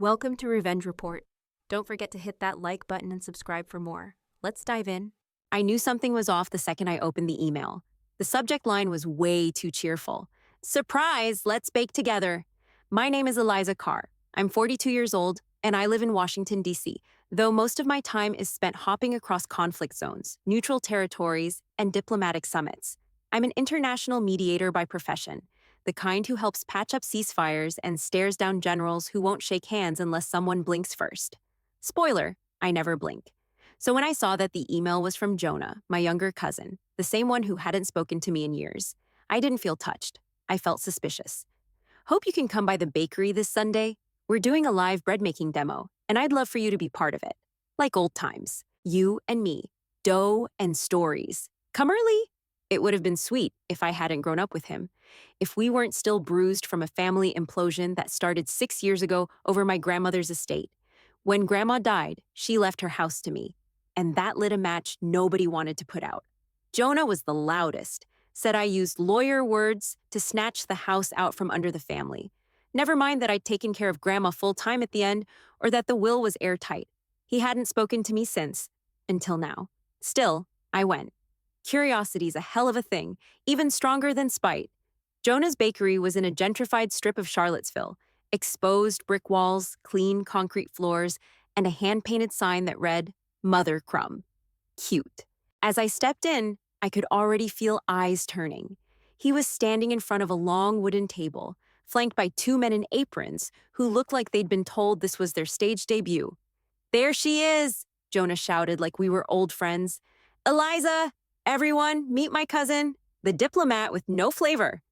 Welcome to Revenge Report. Don't forget to hit that like button and subscribe for more. Let's dive in. I knew something was off the second I opened the email. The subject line was way too cheerful. Surprise, let's bake together. My name is Eliza Carr. I'm 42 years old, and I live in Washington, D.C., though most of my time is spent hopping across conflict zones, neutral territories, and diplomatic summits. I'm an international mediator by profession, the kind who helps patch up ceasefires and stares down generals who won't shake hands unless someone blinks first. Spoiler, I never blink. So when I saw that the email was from Jonah, my younger cousin, the same one who hadn't spoken to me in years, I didn't feel touched. I felt suspicious. Hope you can come by the bakery this Sunday. We're doing a live bread making demo, and I'd love for you to be part of it. Like old times. You and me. Dough and stories. Come early? It would have been sweet if I hadn't grown up with him. If we weren't still bruised from a family implosion that started 6 years ago over my grandmother's estate. When Grandma died, she left her house to me, and that lit a match nobody wanted to put out. Jonah was the loudest, said I used lawyer words to snatch the house out from under the family. Never mind that I'd taken care of Grandma full-time at the end, or that the will was airtight. He hadn't spoken to me since, until now. Still, I went. Curiosity's a hell of a thing, even stronger than spite. Jonah's bakery was in a gentrified strip of Charlottesville, exposed brick walls, clean concrete floors, and a hand-painted sign that read, Mother Crumb. Cute. As I stepped in, I could already feel eyes turning. He was standing in front of a long wooden table, flanked by two men in aprons who looked like they'd been told this was their stage debut. There she is, Jonah shouted like we were old friends. Eliza! Everyone, meet my cousin, the diplomat with no flavor.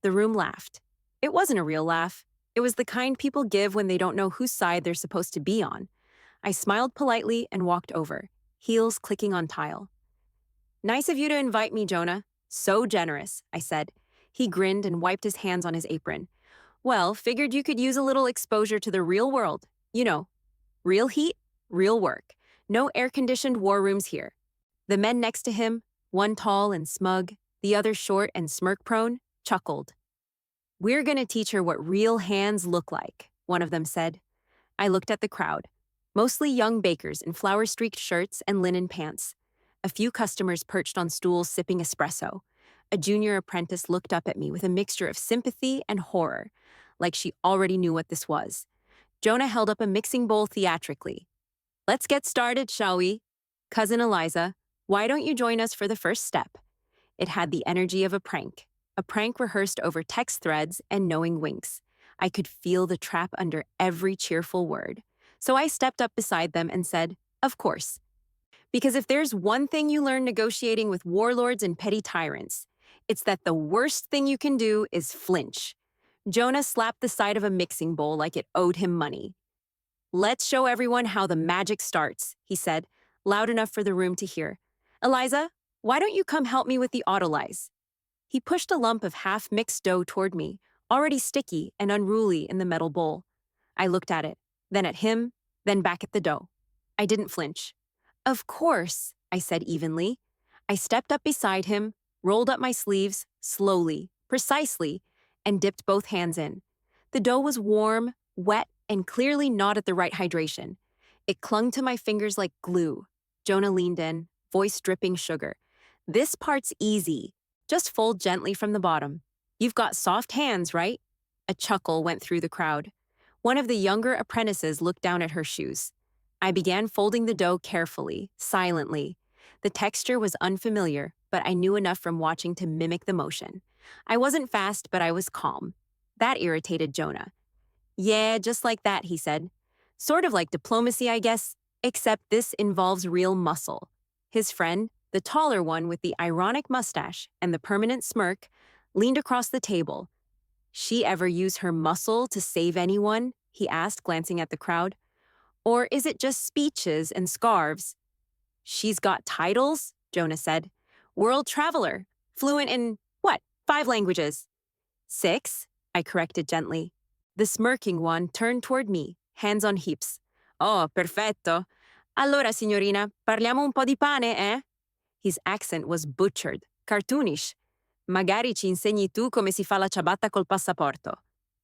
The room laughed. It wasn't a real laugh. It was the kind people give when they don't know whose side they're supposed to be on. I smiled politely and walked over, heels clicking on tile. Nice of you to invite me, Jonah. So generous, I said. He grinned and wiped his hands on his apron. Well, figured you could use a little exposure to the real world. You know, real heat, real work. No air-conditioned war rooms here. The men next to him, one tall and smug, the other short and smirk-prone, chuckled. We're gonna teach her what real hands look like, one of them said. I looked at the crowd, mostly young bakers in flower-streaked shirts and linen pants. A few customers perched on stools sipping espresso. A junior apprentice looked up at me with a mixture of sympathy and horror, like she already knew what this was. Jonah held up a mixing bowl theatrically. Let's get started, shall we? Cousin Eliza, why don't you join us for the first step? It had the energy of a prank rehearsed over text threads and knowing winks. I could feel the trap under every cheerful word. So I stepped up beside them and said, of course. Because if there's one thing you learn negotiating with warlords and petty tyrants, it's that the worst thing you can do is flinch. Jonah slapped the side of a mixing bowl like it owed him money. Let's show everyone how the magic starts, he said, loud enough for the room to hear. Eliza, why don't you come help me with the autolyse? He pushed a lump of half-mixed dough toward me, already sticky and unruly in the metal bowl. I looked at it, then at him, then back at the dough. I didn't flinch. Of course, I said evenly. I stepped up beside him, rolled up my sleeves, slowly, precisely, and dipped both hands in. The dough was warm, wet, and clearly not at the right hydration. It clung to my fingers like glue. Jonah leaned in, voice dripping sugar. This part's easy. Just fold gently from the bottom. You've got soft hands, right? A chuckle went through the crowd. One of the younger apprentices looked down at her shoes. I began folding the dough carefully, silently. The texture was unfamiliar, but I knew enough from watching to mimic the motion. I wasn't fast, but I was calm. That irritated Jonah. Yeah, just like that, he said. Sort of like diplomacy, I guess, except this involves real muscle. His friend, the taller one with the ironic mustache and the permanent smirk, leaned across the table. She ever use her muscle to save anyone? He asked, glancing at the crowd. Or is it just speeches and scarves? She's got titles, Jonah said. World traveler, fluent in, 5 languages? 6, I corrected gently. The smirking one turned toward me, hands on hips. Oh, perfetto. Allora, signorina, parliamo un po' di pane, eh? His accent was butchered, cartoonish. Magari ci insegni tu come si fa la ciabatta col passaporto.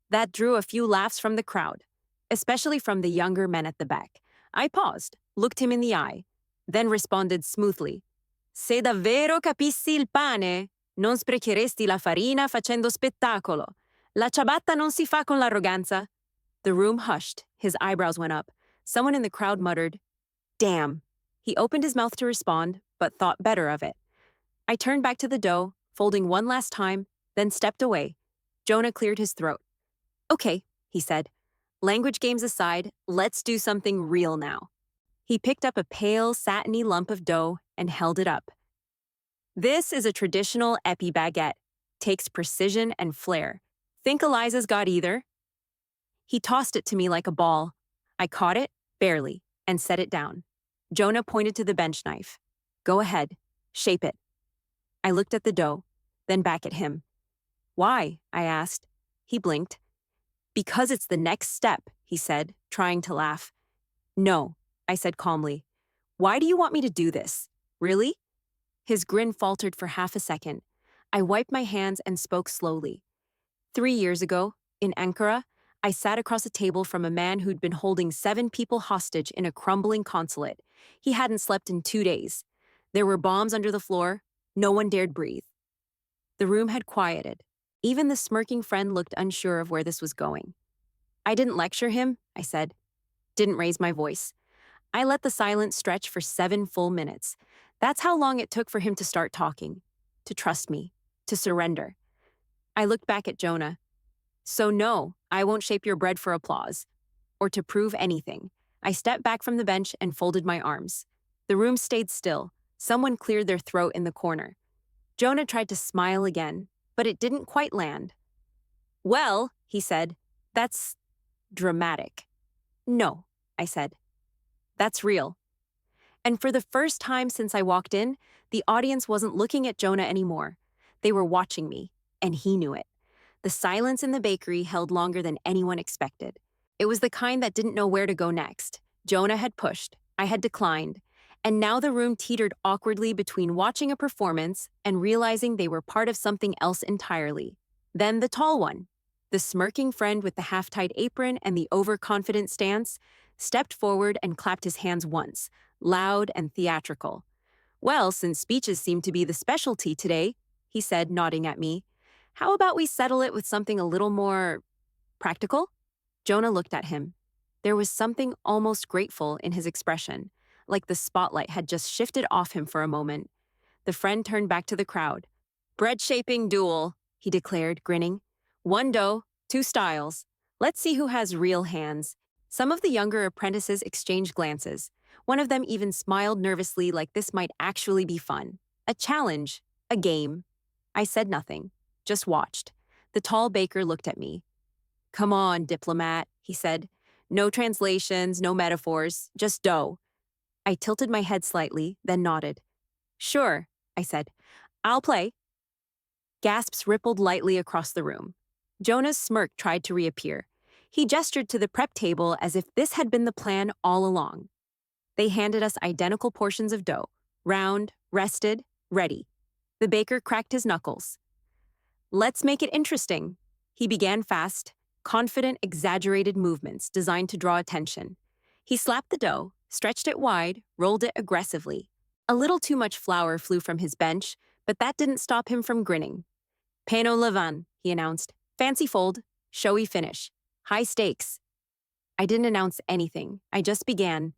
That drew a few laughs from the crowd. especially from the younger men at the back. I paused, looked him in the eye, then responded smoothly. Se davvero capissi il pane, non sprecheresti la farina facendo spettacolo. La ciabatta non si fa con l'arroganza. The room hushed. His eyebrows went up. Someone in the crowd muttered, "Damn." He opened his mouth to respond, but thought better of it. I turned back to the dough, folding one last time, then stepped away. Jonah cleared his throat. "Okay," he said. "Language games aside, let's do something real now." He picked up a pale, satiny lump of dough and held it up. "This is a traditional epi baguette. Takes precision and flair. Think Eliza's got either?" He tossed it to me like a ball. I caught it, barely, and set it down. Jonah pointed to the bench knife. "Go ahead. Shape it." I looked at the dough, then back at him. "Why?" I asked. He blinked. "Because it's the next step," he said, trying to laugh. "No," I said calmly. "Why do you want me to do this? Really?" His grin faltered for half a second. I wiped my hands and spoke slowly. 3 years ago, in Ankara, I sat across a table from a man who'd been holding 7 people hostage in a crumbling consulate. He hadn't slept in 2 days. There were bombs under the floor. No one dared breathe. The room had quieted. Even the smirking friend looked unsure of where this was going. "I didn't lecture him," I said. Didn't raise my voice. I let the silence stretch for 7 full minutes. That's how long it took for him to start talking, to trust me, to surrender. I looked back at Jonah. "So no, I won't shape your bread for applause, or to prove anything." I stepped back from the bench and folded my arms. The room stayed still. Someone cleared their throat in the corner. Jonah tried to smile again, but it didn't quite land. "Well," he said, "that's dramatic." "No," I said. "That's real." And for the first time since I walked in, the audience wasn't looking at Jonah anymore. They were watching me, and he knew it. The silence in the bakery held longer than anyone expected. It was the kind that didn't know where to go next. Jonah had pushed, I had declined, and now the room teetered awkwardly between watching a performance and realizing they were part of something else entirely. Then the tall one, the smirking friend with the half-tied apron and the overconfident stance, stepped forward and clapped his hands once, loud and theatrical. "Well, since speeches seem to be the specialty today," he said, nodding at me, "how about we settle it with something a little more practical?" Jonah looked at him. There was something almost grateful in his expression, like the spotlight had just shifted off him for a moment. The friend turned back to the crowd. "Bread-shaping duel," he declared, grinning. "One dough, 2 styles. Let's see who has real hands." Some of the younger apprentices exchanged glances. One of them even smiled nervously, like this might actually be fun. A challenge, a game. I said nothing, just watched. The tall baker looked at me. "Come on, diplomat," he said. "No translations, no metaphors, just dough." I tilted my head slightly, then nodded. "Sure," I said. "I'll play." Gasps rippled lightly across the room. Jonah's smirk tried to reappear. He gestured to the prep table as if this had been the plan all along. They handed us identical portions of dough, round, rested, ready. The baker cracked his knuckles. "Let's make it interesting." He began fast, confident, exaggerated movements designed to draw attention. He slapped the dough, stretched it wide, rolled it aggressively. A little too much flour flew from his bench, but that didn't stop him from grinning. "Pain au levain," he announced. "Fancy fold, showy finish, high stakes." I didn't announce anything. I just began.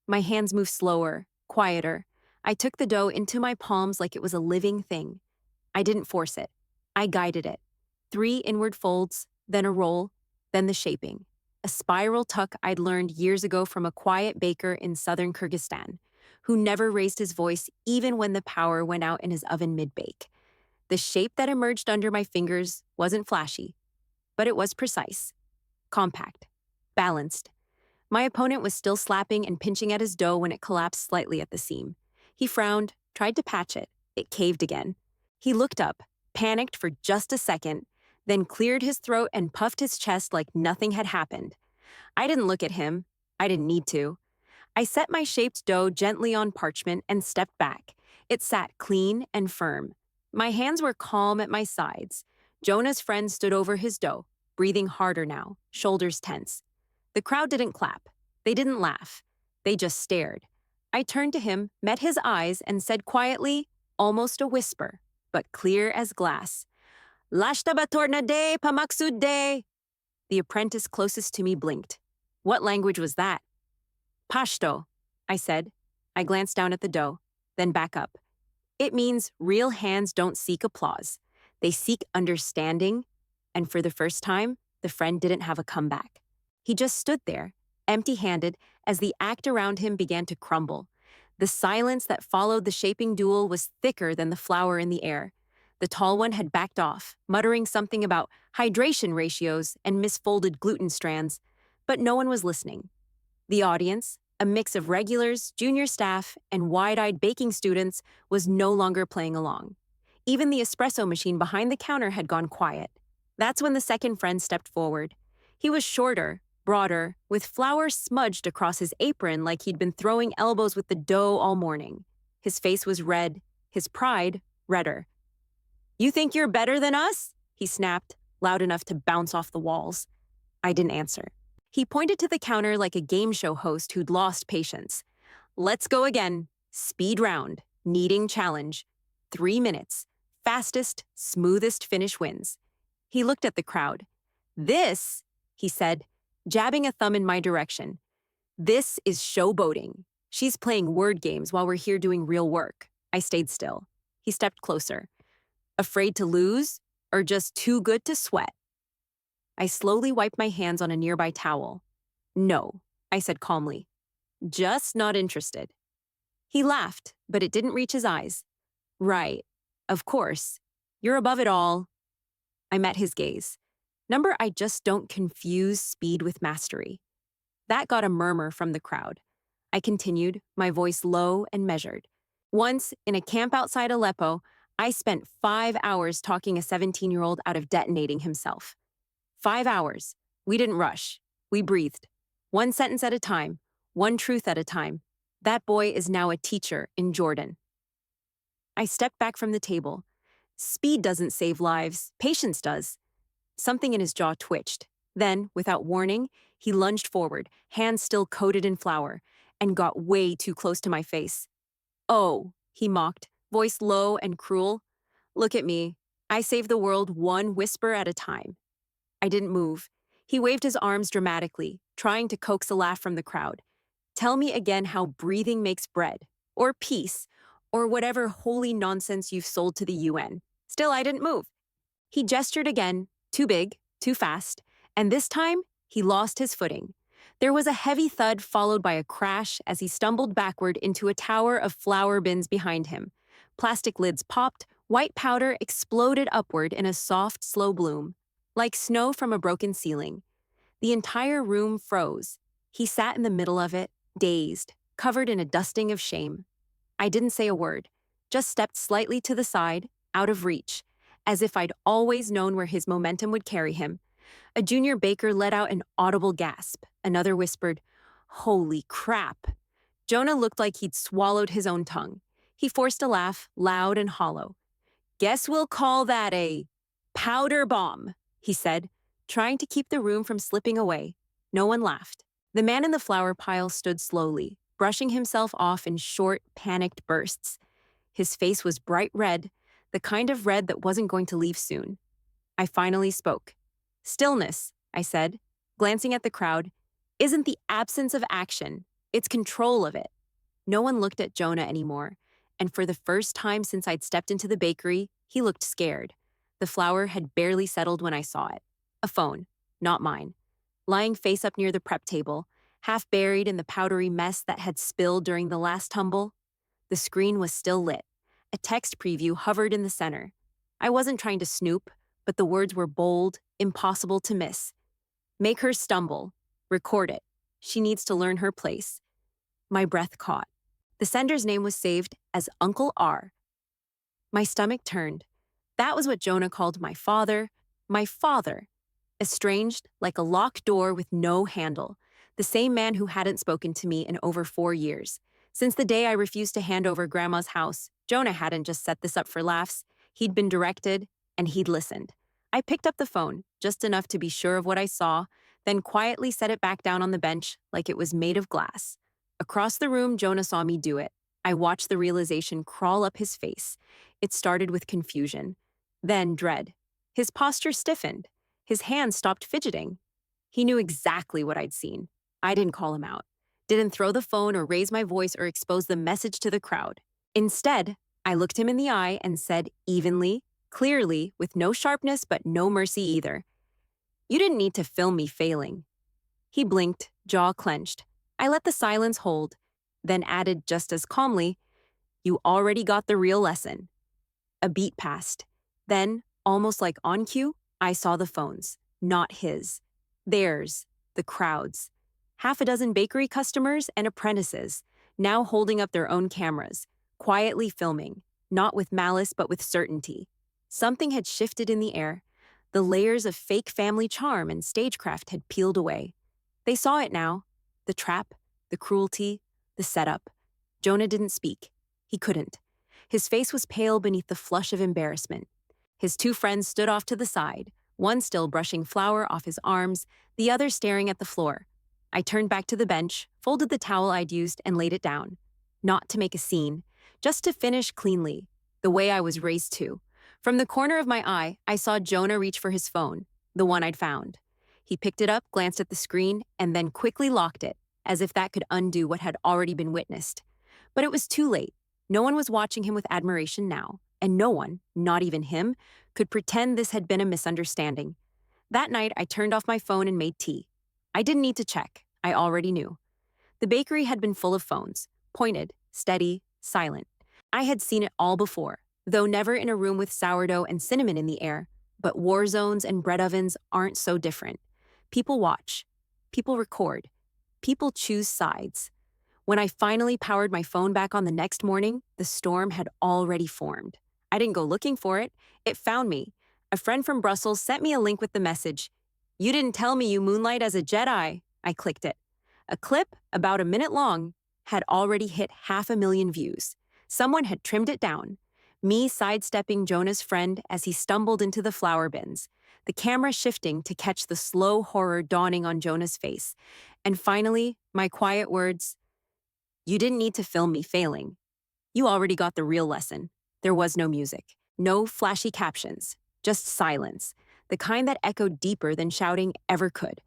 My hands moved slower, quieter. I took the dough into my palms like it was a living thing. I didn't force it. I guided it. 3 inward folds, then a roll, then the shaping. A spiral tuck I'd learned years ago from a quiet baker in southern Kyrgyzstan, who never raised his voice even when the power went out in his oven mid-bake. The shape that emerged under my fingers wasn't flashy, but it was precise, compact, balanced. My opponent was still slapping and pinching at his dough when it collapsed slightly at the seam. He frowned, tried to patch it. It caved again. He looked up, panicked for just a second, then cleared his throat and puffed his chest like nothing had happened. I didn't look at him. I didn't need to. I set my shaped dough gently on parchment and stepped back. It sat clean and firm. My hands were calm at my sides. Jonah's friend stood over his dough, breathing harder now, shoulders tense. The crowd didn't clap. They didn't laugh. They just stared. I turned to him, met his eyes, and said quietly, almost a whisper, but clear as glass, Lashta batorna de pamaksud de. The apprentice closest to me blinked. What language was that? Pashto, I said. I glanced down at the dough, then back up. It means real hands don't seek applause. They seek understanding, and for the first time, the friend didn't have a comeback. He just stood there, empty-handed, as the act around him began to crumble. The silence that followed the shaping duel was thicker than the flour in the air. The tall one had backed off, muttering something about hydration ratios and misfolded gluten strands, but no one was listening. The audience, a mix of regulars, junior staff, and wide-eyed baking students, was no longer playing along. Even the espresso machine behind the counter had gone quiet. That's when the second friend stepped forward. He was shorter, broader, with flour smudged across his apron like he'd been throwing elbows with the dough all morning. His face was red, his pride redder. "You think you're better than us?" he snapped, loud enough to bounce off the walls. I didn't answer. He pointed to the counter like a game show host who'd lost patience. "Let's go again. Speed round. Kneading challenge. 3 minutes. Fastest, smoothest finish wins." He looked at the crowd. "This," he said, jabbing a thumb in my direction, "this is showboating. She's playing word games while we're here doing real work." I stayed still. He stepped closer. "Afraid to lose, or just too good to sweat?" I slowly wiped my hands on a nearby towel. "No," I said calmly. "Just not interested." He laughed, but it didn't reach his eyes. "Right. Of course. You're above it all." I met his gaze. Number, I just don't confuse speed with mastery. That got a murmur from the crowd. I continued, my voice low and measured. Once, in a camp outside Aleppo, I spent 5 hours talking a 17-year-old out of detonating himself. 5 hours. We didn't rush. We breathed. One sentence at a time, one truth at a time. That boy is now a teacher in Jordan. I stepped back from the table. Speed doesn't save lives, patience does. Something in his jaw twitched. Then, without warning, he lunged forward, hands still coated in flour, and got way too close to my face. "Oh," he mocked, voice low and cruel. "Look at me. I save the world one whisper at a time." I didn't move. He waved his arms dramatically, trying to coax a laugh from the crowd. "Tell me again how breathing makes bread, or peace, or whatever holy nonsense you've sold to the UN. Still, I didn't move. He gestured again, too big, too fast, and this time, he lost his footing. There was a heavy thud followed by a crash as he stumbled backward into a tower of flour bins behind him. Plastic lids popped, white powder exploded upward in a soft, slow bloom, like snow from a broken ceiling. The entire room froze. He sat in the middle of it, dazed, covered in a dusting of shame. I didn't say a word, just stepped slightly to the side, out of reach, as if I'd always known where his momentum would carry him. A junior baker let out an audible gasp. Another whispered, "Holy crap." Jonah looked like he'd swallowed his own tongue. He forced a laugh, loud and hollow. "Guess we'll call that a powder bomb," he said, trying to keep the room from slipping away. No one laughed. The man in the flour pile stood slowly, brushing himself off in short, panicked bursts. His face was bright red, the kind of red that wasn't going to leave soon. I finally spoke. "Stillness," I said, glancing at the crowd, "isn't the absence of action, it's control of it." No one looked at Jonah anymore, and for the first time since I'd stepped into the bakery, he looked scared. The flour had barely settled when I saw it. A phone, not mine, lying face up near the prep table, half buried in the powdery mess that had spilled during the last tumble. The screen was still lit. A text preview hovered in the center. I wasn't trying to snoop, but the words were bold, impossible to miss. "Make her stumble. Record it. She needs to learn her place." My breath caught. The sender's name was saved as Uncle R. My stomach turned. That was what Jonah called my father. My father. Estranged, like a locked door with no handle. The same man who hadn't spoken to me in over 4 years. Since the day I refused to hand over Grandma's house, Jonah hadn't just set this up for laughs. He'd been directed, and he'd listened. I picked up the phone, just enough to be sure of what I saw, then quietly set it back down on the bench like it was made of glass. Across the room, Jonah saw me do it. I watched the realization crawl up his face. It started with confusion, then dread. His posture stiffened. His hands stopped fidgeting. He knew exactly what I'd seen. I didn't call him out, didn't throw the phone or raise my voice or expose the message to the crowd. Instead, I looked him in the eye and said evenly, clearly, with no sharpness but no mercy either, "You didn't need to film me failing." He blinked, jaw clenched. I let the silence hold, then added just as calmly, "You already got the real lesson." A beat passed. Then, almost like on cue, I saw the phones. Not his. Theirs. The crowd's. Half a dozen bakery customers and apprentices, now holding up their own cameras, quietly filming, not with malice but with certainty. Something had shifted in the air. The layers of fake family charm and stagecraft had peeled away. They saw it now. The trap, the cruelty, the setup. Jonah didn't speak. He couldn't. His face was pale beneath the flush of embarrassment. His two friends stood off to the side, one still brushing flour off his arms, the other staring at the floor. I turned back to the bench, folded the towel I'd used, and laid it down. Not to make a scene, just to finish cleanly, the way I was raised to. From the corner of my eye, I saw Jonah reach for his phone, the one I'd found. He picked it up, glanced at the screen, and then quickly locked it, as if that could undo what had already been witnessed. But it was too late. No one was watching him with admiration now, and no one, not even him, could pretend this had been a misunderstanding. That night, I turned off my phone and made tea. I didn't need to check. I already knew. The bakery had been full of phones, pointed, steady, silent. I had seen it all before, though never in a room with sourdough and cinnamon in the air. But war zones and bread ovens aren't so different. People watch. People record. People choose sides. When I finally powered my phone back on the next morning, the storm had already formed. I didn't go looking for it. It found me. A friend from Brussels sent me a link with the message, "You didn't tell me you moonlight as a Jedi." I clicked it. A clip, about a minute long, had already hit 500,000 views. Someone had trimmed it down. Me sidestepping Jonah's friend as he stumbled into the flour bins, the camera shifting to catch the slow horror dawning on Jonah's face. And finally, my quiet words, "You didn't need to film me failing. You already got the real lesson." There was no music, no flashy captions, just silence, the kind that echoed deeper than shouting ever could.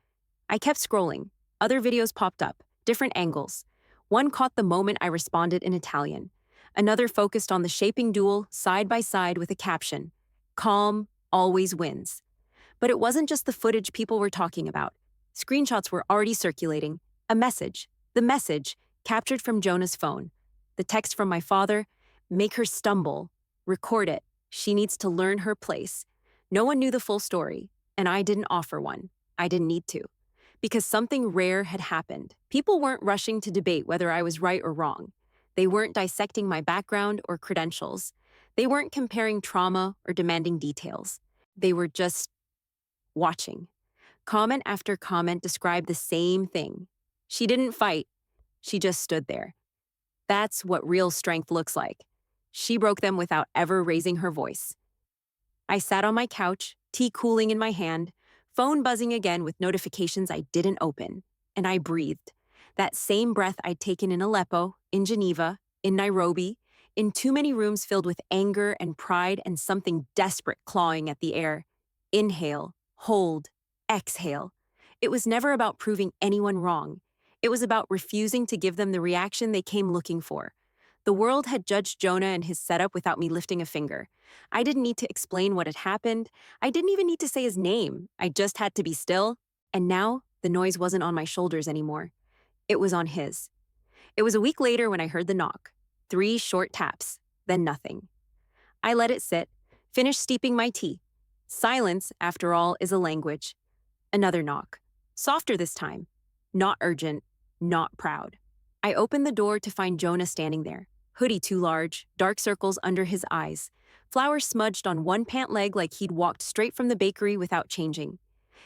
I kept scrolling. Other videos popped up, different angles. One caught the moment I responded in Italian. Another focused on the shaping duel side by side with a caption, "Calm always wins." But it wasn't just the footage people were talking about. Screenshots were already circulating. A message, the message, captured from Jonah's phone. The text from my father, "Make her stumble. Record it. She needs to learn her place." No one knew the full story, and I didn't offer one. I didn't need to. Because something rare had happened. People weren't rushing to debate whether I was right or wrong. They weren't dissecting my background or credentials. They weren't comparing trauma or demanding details. They were just watching. Comment after comment described the same thing. She didn't fight. She just stood there. That's what real strength looks like. She broke them without ever raising her voice. I sat on my couch, tea cooling in my hand, phone buzzing again with notifications I didn't open, and I breathed. That same breath I'd taken in Aleppo, in Geneva, in Nairobi, in too many rooms filled with anger and pride and something desperate clawing at the air. Inhale, hold, exhale. It was never about proving anyone wrong. It was about refusing to give them the reaction they came looking for. The world had judged Jonah and his setup without me lifting a finger. I didn't need to explain what had happened. I didn't even need to say his name. I just had to be still. And now, the noise wasn't on my shoulders anymore. It was on his. It was a week later when I heard the knock. 3 short taps, then nothing. I let it sit, finished steeping my tea. Silence, after all, is a language. Another knock. Softer this time. Not urgent, not proud. I opened the door to find Jonah standing there. Hoodie too large, dark circles under his eyes. Flour smudged on one pant leg like he'd walked straight from the bakery without changing.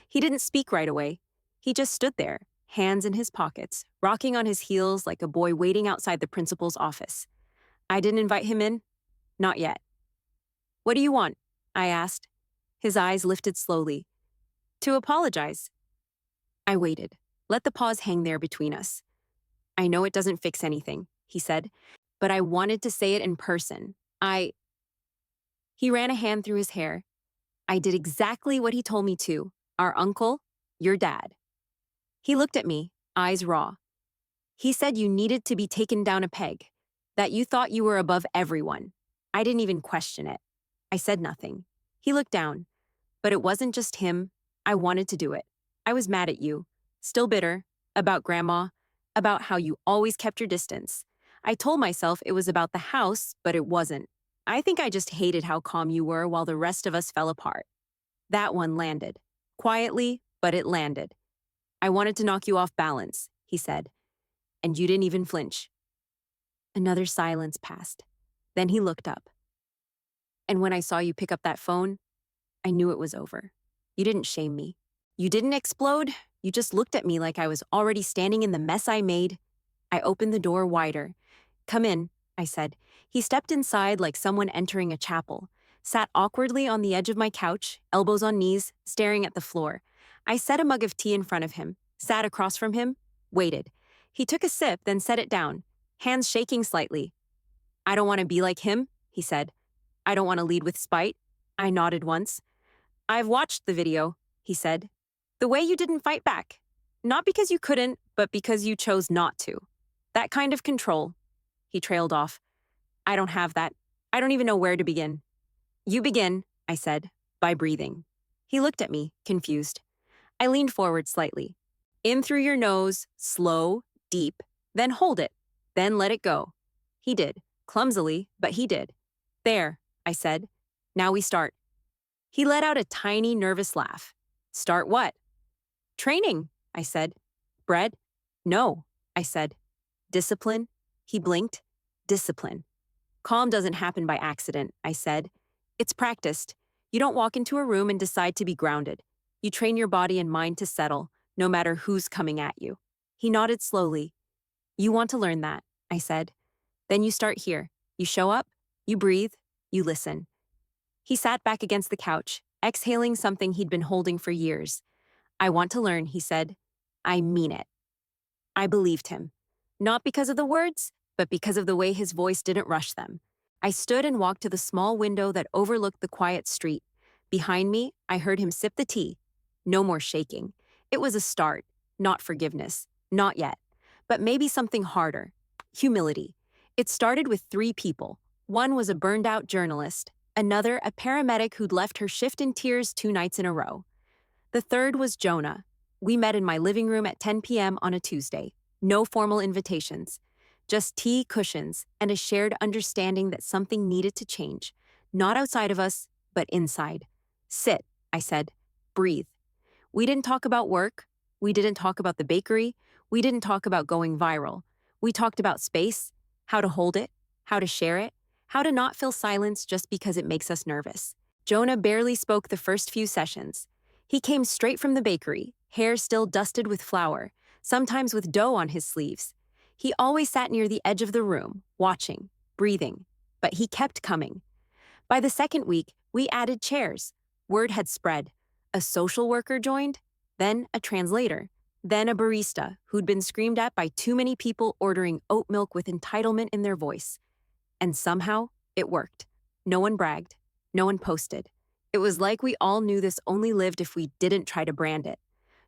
He didn't speak right away. He just stood there, hands in his pockets, rocking on his heels like a boy waiting outside the principal's office. I didn't invite him in. Not yet. "What do you want?" I asked. His eyes lifted slowly. "To apologize." I waited. Let the pause hang there between us. I know it doesn't fix anything, he said, but I wanted to say it in person. He ran a hand through his hair. I did exactly what he told me to. Our uncle, your dad. He looked at me, eyes raw. He said you needed to be taken down a peg, that you thought you were above everyone. I didn't even question it. I said nothing. He looked down, but it wasn't just him. I wanted to do it. I was mad at you, still bitter, about Grandma, about how you always kept your distance. I told myself it was about the house, but it wasn't. I think I just hated how calm you were while the rest of us fell apart. That one landed. Quietly, but it landed. I wanted to knock you off balance, he said, and you didn't even flinch. Another silence passed. Then he looked up. And when I saw you pick up that phone, I knew it was over. You didn't shame me. You didn't explode. You just looked at me like I was already standing in the mess I made. I opened the door wider. Come in, I said. He stepped inside like someone entering a chapel, sat awkwardly on the edge of my couch, elbows on knees, staring at the floor. I set a mug of tea in front of him, sat across from him, waited. He took a sip, then set it down, hands shaking slightly. I don't want to be like him, he said. I don't want to lead with spite. I nodded once. I've watched the video, he said. The way you didn't fight back. Not because you couldn't, but because you chose not to. That kind of control. He trailed off. I don't have that. I don't even know where to begin. You begin, I said, by breathing. He looked at me, confused. I leaned forward slightly. In through your nose, slow, deep, then hold it, then let it go. He did, clumsily, but he did. There, I said. Now we start. He let out a tiny, nervous laugh. Start what? Training, I said. Bread? No, I said. Discipline? He blinked. Discipline. Calm doesn't happen by accident, I said. It's practiced. You don't walk into a room and decide to be grounded. You train your body and mind to settle, no matter who's coming at you. He nodded slowly. You want to learn that, I said. Then you start here. You show up, you breathe, you listen. He sat back against the couch, exhaling something he'd been holding for years. I want to learn, he said. I mean it. I believed him. Not because of the words, but because of the way his voice didn't rush them. I stood and walked to the small window that overlooked the quiet street. Behind me, I heard him sip the tea. No more shaking. It was a start, not forgiveness. Not yet. But maybe something harder. Humility. It started with 3 people. One was a burned-out journalist. Another, a paramedic who'd left her shift in tears 2 nights in a row. The third was Jonah. We met in my living room at 10 p.m. on a Tuesday. No formal invitations. Just tea, cushions, and a shared understanding that something needed to change. Not outside of us, but inside. Sit, I said. Breathe. We didn't talk about work. We didn't talk about the bakery. We didn't talk about going viral. We talked about space, how to hold it, how to share it, how to not feel silence just because it makes us nervous. Jonah barely spoke the first few sessions. He came straight from the bakery, hair still dusted with flour, sometimes with dough on his sleeves. He always sat near the edge of the room, watching, breathing, but he kept coming. By the second week, we added chairs. Word had spread. A social worker joined, then a translator, then a barista who'd been screamed at by too many people ordering oat milk with entitlement in their voice. And somehow, it worked. No one bragged. No one posted. It was like we all knew this only lived if we didn't try to brand it.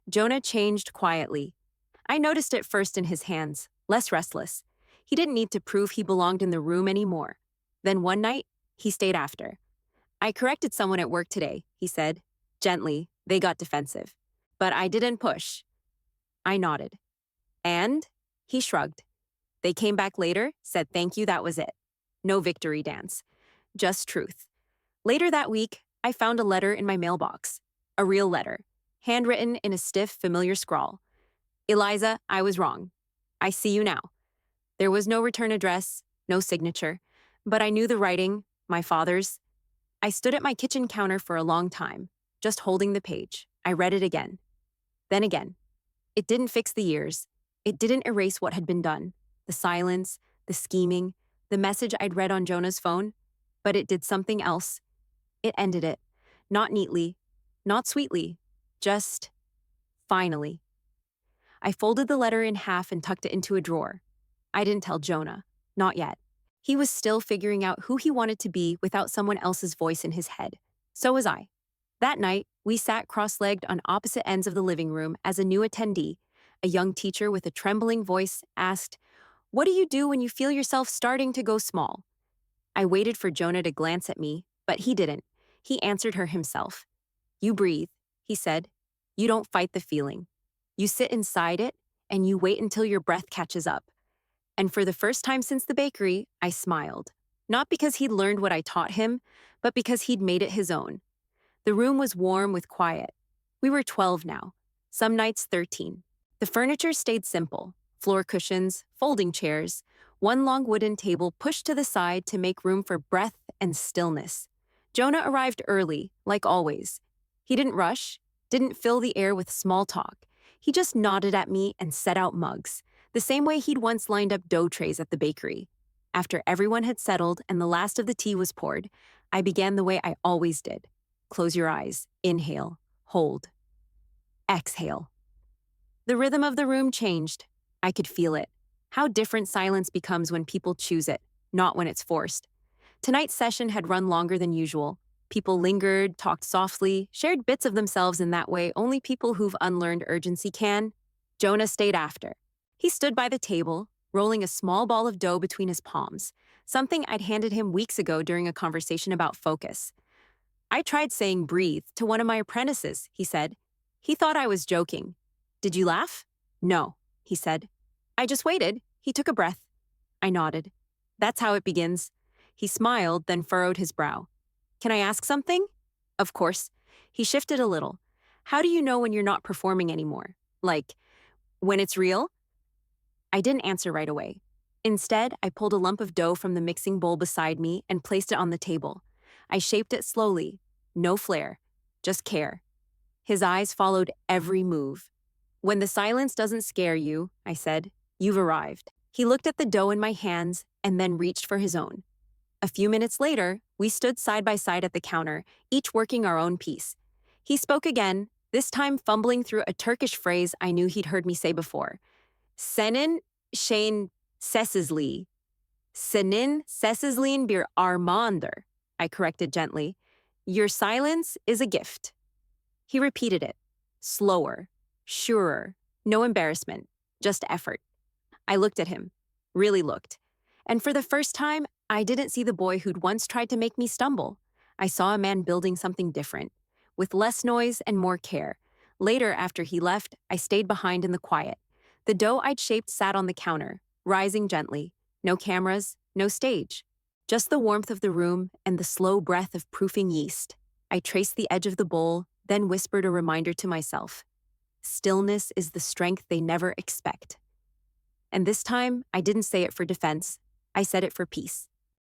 Jonah changed quietly. I noticed it first in his hands, less restless. He didn't need to prove he belonged in the room anymore. Then one night, he stayed after. I corrected someone at work today, he said. Gently, they got defensive. But I didn't push. I nodded. And? He shrugged. They came back later, said thank you, that was it. No victory dance. Just truth. Later that week, I found a letter in my mailbox. A real letter. Handwritten in a stiff, familiar scrawl. Eliza, I was wrong. I see you now. There was no return address, no signature, but I knew the writing, my father's. I stood at my kitchen counter for a long time, just holding the page. I read it again. Then again. It didn't fix the years. It didn't erase what had been done. The silence, the scheming, the message I'd read on Jonah's phone. But it did something else. It ended it. Not neatly, not sweetly, just finally. I folded the letter in half and tucked it into a drawer. I didn't tell Jonah. Not yet. He was still figuring out who he wanted to be without someone else's voice in his head. So was I. That night, we sat cross-legged on opposite ends of the living room as a new attendee, a young teacher with a trembling voice, asked, "What do you do when you feel yourself starting to go small?" I waited for Jonah to glance at me, but he didn't. He answered her himself. "You breathe," he said. "You don't fight the feeling. You sit inside it, and you wait until your breath catches up." And for the first time since the bakery, I smiled. Not because he'd learned what I taught him, but because he'd made it his own. The room was warm with quiet. We were 12 now, some nights 13. The furniture stayed simple: floor cushions, folding chairs, one long wooden table pushed to the side to make room for breath and stillness. Jonah arrived early, like always. He didn't rush, didn't fill the air with small talk. He just nodded at me and set out mugs, the same way he'd once lined up dough trays at the bakery. After everyone had settled and the last of the tea was poured, I began the way I always did. Close your eyes, inhale, hold, exhale. The rhythm of the room changed. I could feel it. How different silence becomes when people choose it, not when it's forced. Tonight's session had run longer than usual. People lingered, talked softly, shared bits of themselves in that way only people who've unlearned urgency can. Jonah stayed after. He stood by the table, rolling a small ball of dough between his palms, something I'd handed him weeks ago during a conversation about focus. "I tried saying breathe to one of my apprentices," he said. He thought I was joking. "Did you laugh?" "No," he said. "I just waited." He took a breath. I nodded. "That's how it begins." He smiled, then furrowed his brow. "Can I ask something?" "Of course." He shifted a little. "How do you know when you're not performing anymore? Like, when it's real?" I didn't answer right away. Instead, I pulled a lump of dough from the mixing bowl beside me and placed it on the table. I shaped it slowly. No flair, just care. His eyes followed every move. "When the silence doesn't scare you," I said, "you've arrived." He looked at the dough in my hands and then reached for his own. A few minutes later, we stood side by side at the counter, each working our own piece. He spoke again, this time fumbling through a Turkish phrase I knew he'd heard me say before. "Senin şeyin sessizliği. Senin sessizliğin bir armağandır," I corrected gently. "Your silence is a gift." He repeated it, slower, surer, no embarrassment, just effort. I looked at him, really looked. And for the first time, I didn't see the boy who'd once tried to make me stumble. I saw a man building something different, with less noise and more care. Later, after he left, I stayed behind in the quiet. The dough I'd shaped sat on the counter, rising gently. No cameras, no stage. Just the warmth of the room and the slow breath of proofing yeast. I traced the edge of the bowl, then whispered a reminder to myself. Stillness is the strength they never expect. And this time, I didn't say it for defense. I said it for peace.